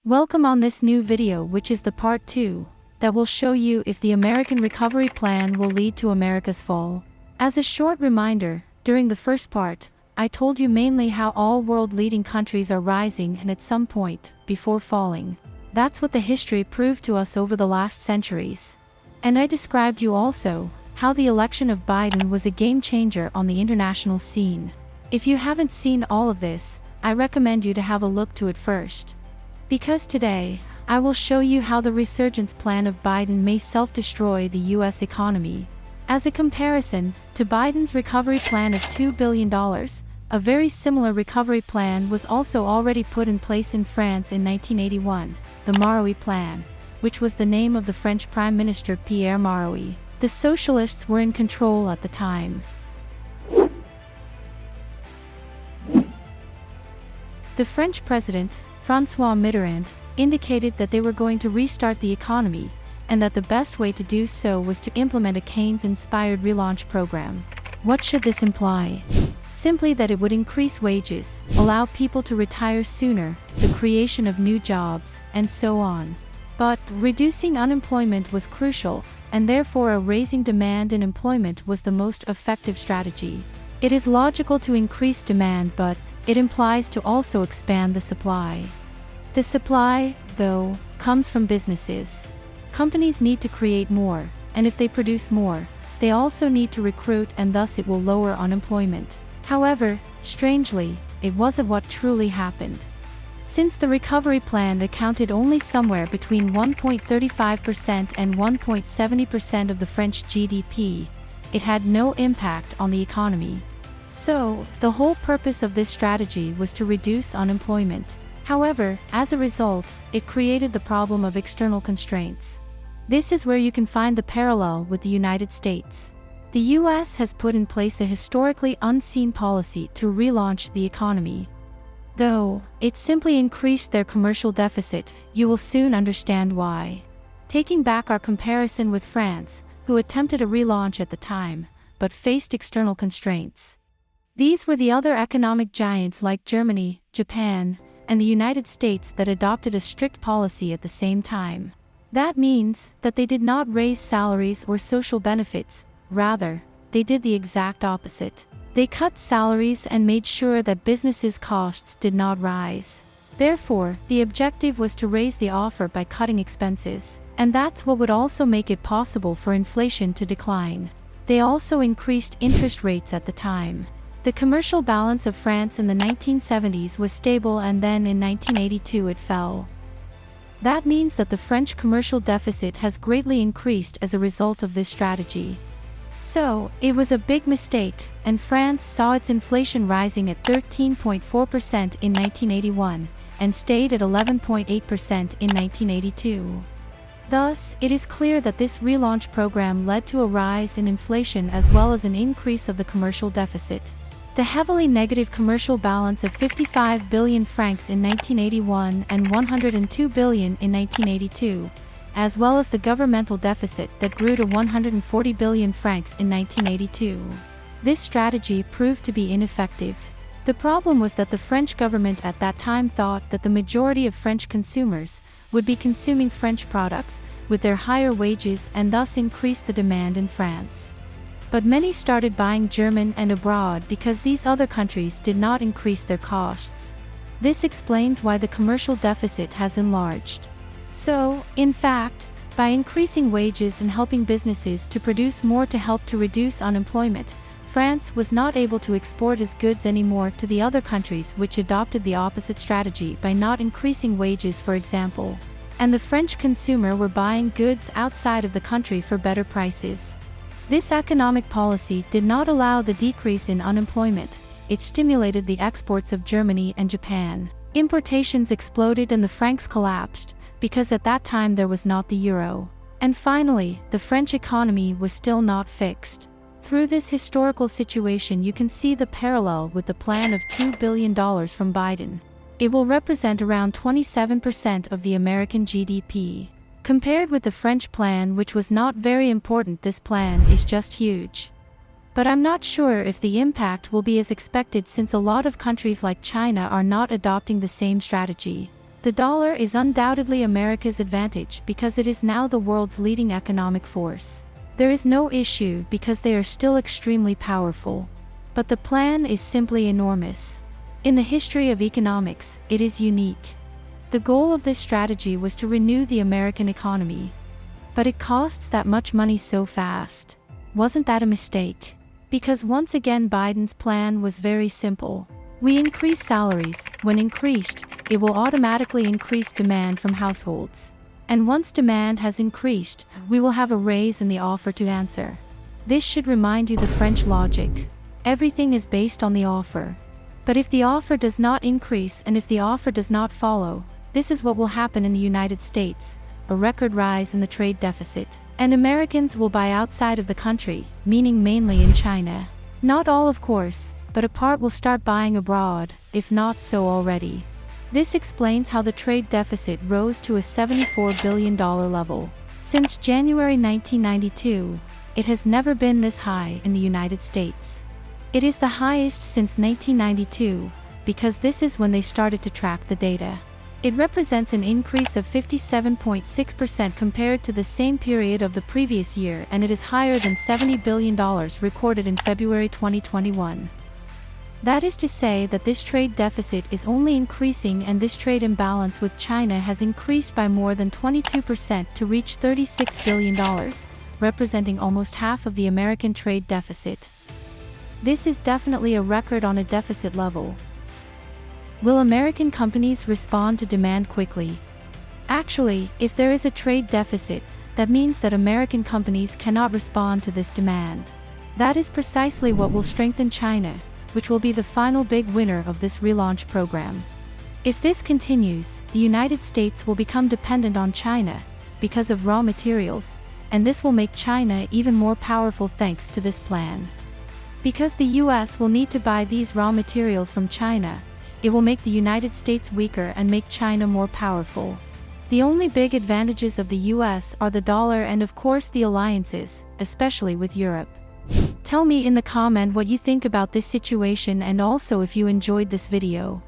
Welcome on this new video, which is the part 2, that will show you if the American recovery plan will lead to America's fall. As a short reminder, during the first part, I told you mainly how all world leading countries are rising and at some point, before falling. That's what the history proved to us over the last centuries. And I described you also, how the election of Biden was a game changer on the international scene. If you haven't seen all of this, I recommend you to have a look to it first. Because today, I will show you how the resurgence plan of Biden may self-destroy the US economy. As a comparison to Biden's recovery plan of $2 billion, a very similar recovery plan was also already put in place in France in 1981, the Marois Plan, which was the name of the French Prime Minister Pierre Marois. The socialists were in control at the time. The French president, François Mitterrand, indicated that they were going to restart the economy, and that the best way to do so was to implement a Keynes-inspired relaunch program. What should this imply? Simply that it would increase wages, allow people to retire sooner, the creation of new jobs, and so on. But reducing unemployment was crucial, and therefore raising demand and employment was the most effective strategy. It is logical to increase demand, but it implies to also expand the supply. The supply, though, comes from businesses. Companies need to create more, and if they produce more, they also need to recruit, and thus it will lower unemployment. However, strangely, it wasn't what truly happened. Since the recovery plan accounted only somewhere between 1.35% and 1.70% of the French GDP, it had no impact on the economy. So, the whole purpose of this strategy was to reduce unemployment. However, as a result, it created the problem of external constraints. This is where you can find the parallel with the United States. The US has put in place a historically unseen policy to relaunch the economy. Though it simply increased their commercial deficit, you will soon understand why. Taking back our comparison with France, who attempted a relaunch at the time, but faced external constraints. These were the other economic giants like Germany, Japan, and the United States that adopted a strict policy at the same time. That means that they did not raise salaries or social benefits, rather, they did the exact opposite. They cut salaries and made sure that businesses' costs did not rise. Therefore, the objective was to raise the offer by cutting expenses, and that's what would also make it possible for inflation to decline. They also increased interest rates at the time. The commercial balance of France in the 1970s was stable, and then in 1982 it fell. That means that the French commercial deficit has greatly increased as a result of this strategy. So, it was a big mistake, and France saw its inflation rising at 13.4% in 1981, and stayed at 11.8% in 1982. Thus, it is clear that this relaunch program led to a rise in inflation as well as an increase of the commercial deficit. The heavily negative commercial balance of 55 billion francs in 1981 and 102 billion in 1982, as well as the governmental deficit that grew to 140 billion francs in 1982. This strategy proved to be ineffective. The problem was that the French government at that time thought that the majority of French consumers would be consuming French products with their higher wages, and thus increase the demand in France. But many started buying German and abroad because these other countries did not increase their costs. This explains why the commercial deficit has enlarged. So, in fact, by increasing wages and helping businesses to produce more to help to reduce unemployment, France was not able to export its goods anymore to the other countries which adopted the opposite strategy by not increasing wages, for example. And the French consumer were buying goods outside of the country for better prices. This economic policy did not allow the decrease in unemployment, it stimulated the exports of Germany and Japan. Importations exploded and the francs collapsed, because at that time there was not the euro. And finally, the French economy was still not fixed. Through this historical situation you can see the parallel with the plan of $2 billion from Biden. It will represent around 27% of the American GDP. Compared with the French plan, which was not very important, this plan is just huge. But I'm not sure if the impact will be as expected, since a lot of countries like China are not adopting the same strategy. The dollar is undoubtedly America's advantage because it is now the world's leading economic force. There is no issue because they are still extremely powerful. But the plan is simply enormous. In the history of economics, it is unique. The goal of this strategy was to renew the American economy. But it costs that much money so fast. Wasn't that a mistake? Because once again Biden's plan was very simple. We increase salaries. When increased, it will automatically increase demand from households. And once demand has increased, we will have a raise in the offer to answer. This should remind you the French logic. Everything is based on the offer. But if the offer does not increase and if the offer does not follow, this is what will happen in the United States, a record rise in the trade deficit. And Americans will buy outside of the country, meaning mainly in China. Not all, of course, but a part will start buying abroad, if not so already. This explains how the trade deficit rose to a $74 billion level. Since January 1992, it has never been this high in the United States. It is the highest since 1992, because this is when they started to track the data. It represents an increase of 57.6% compared to the same period of the previous year, and it is higher than $70 billion recorded in February 2021. That is to say that this trade deficit is only increasing, and this trade imbalance with China has increased by more than 22% to reach $36 billion, representing almost half of the American trade deficit. This is definitely a record on a deficit level. Will American companies respond to demand quickly? Actually, if there is a trade deficit, that means that American companies cannot respond to this demand. That is precisely what will strengthen China, which will be the final big winner of this relaunch program. If this continues, the United States will become dependent on China because of raw materials, and this will make China even more powerful thanks to this plan. Because the US will need to buy these raw materials from China, it will make the United States weaker and make China more powerful. The only big advantages of the US are the dollar and of course the alliances, especially with Europe. Tell me in the comment what you think about this situation, and also if you enjoyed this video.